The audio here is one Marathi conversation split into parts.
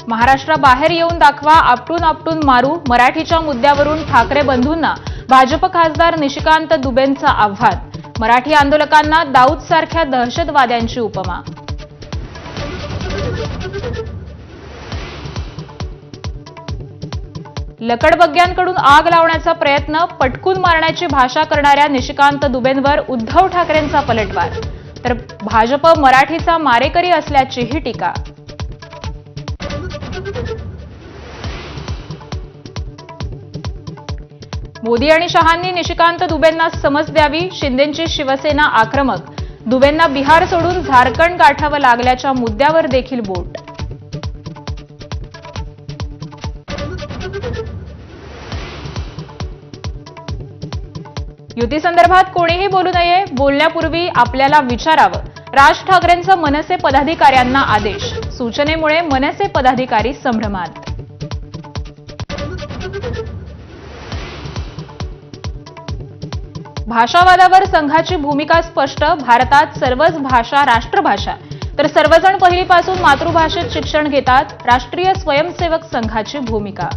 महाराष्ट्राबाहेर येऊन दाखवा, आपटून आपटून मारू. मराठीच्या मुद्द्यावरून ठाकरे बंधूंना भाजप खासदार निशिकांत दुबेंचं आव्हान. मराठी आंदोलकांना दाऊद सारख्या दहशतवाद्यांची उपमा. लकडबग्ग्यांकडून आग लावण्याचा प्रयत्न, पटकून मारण्याची भाषा करणाऱ्या निशिकांत दुबेंवर उद्धव ठाकरेंचा पलटवार. तर भाजप मराठीचा मारेकरी असल्याचीही टीका. मोदी आणि शहांनी निशिकांत दुबेंना समज द्यावी. शिंदेंची शिवसेना आक्रमक. दुबेंना बिहार सोडून झारखंड गाठावं लागल्याच्या मुद्द्यावर देखील बोट. युतीसंदर्भात कोणीही बोलू नये, बोलण्यापूर्वी आपल्याला विचारावं. राज ठाकरेंचं मनसे पदाधिकाऱ्यांना आदेश. सूचनेमुळे मनसे पदाधिकारी संभ्रमात. भाषावादावर संघाची भूमिका स्पष्ट. भारतात सर्वच भाषा राष्ट्रभाषा, तर सर्वजण पहिलीपासून मातृभाषेत शिक्षण घेतात. राष्ट्रीय स्वयंसेवक संघाची भूमिका.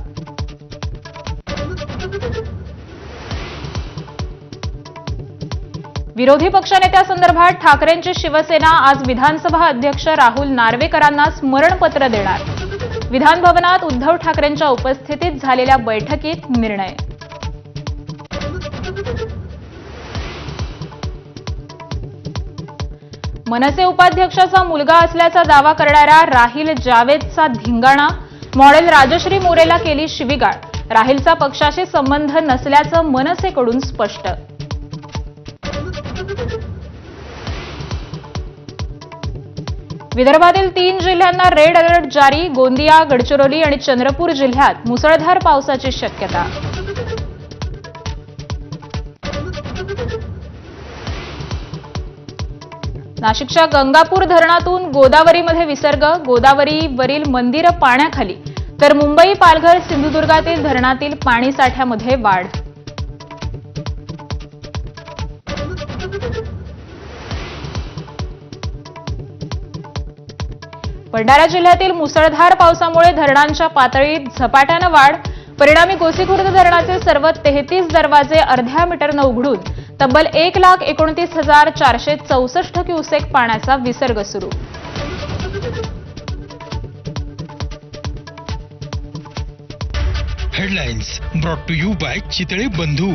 विरोधी पक्षनेत्यासंदर्भात ठाकरेंची शिवसेना आज विधानसभा अध्यक्ष राहुल नार्वेकरांना स्मरणपत्र देणार. विधान भवनात उद्धव ठाकरेंच्या उपस्थितीत झालेल्या बैठकीत निर्णय. मनसे उपाध्यक्षाचा मुलगा असल्याचा दावा करणाऱ्या राहिल जावेदचा धिंगाणा. मॉडेल राजश्री मोरेला केली शिवीगाळ. राहिलचा पक्षाशी संबंध नसल्याचं मनसेकडून स्पष्ट. विदर्भातील 3 जिल्ह्यांना रेड अलर्ट जारी. गोंदिया, गडचिरोली आणि चंद्रपूर जिल्ह्यात मुसळधार पावसाची शक्यता. नाशिकच्या गंगापूर धरणातून गोदावरीमध्ये विसर्ग. गोदावरीवरील मंदिरं पाण्याखाली, तर मुंबई, पालघर, सिंधुदुर्गातील धरणातील पाणीसाठ्यामध्ये वाढ. भंडारा जिल्ह्यातील मुसळधार पावसामुळे धरणांच्या पातळीत झपाट्यानं वाढ. परिणामी गोसीखुर्द धरणाचे सर्व 33 दरवाजे अर्ध्या मीटरनं उघडून तब्बल 1,29,464 क्युसेक पाण्याचा विसर्ग सुरू. Headlines brought to you by Chitale बंधू.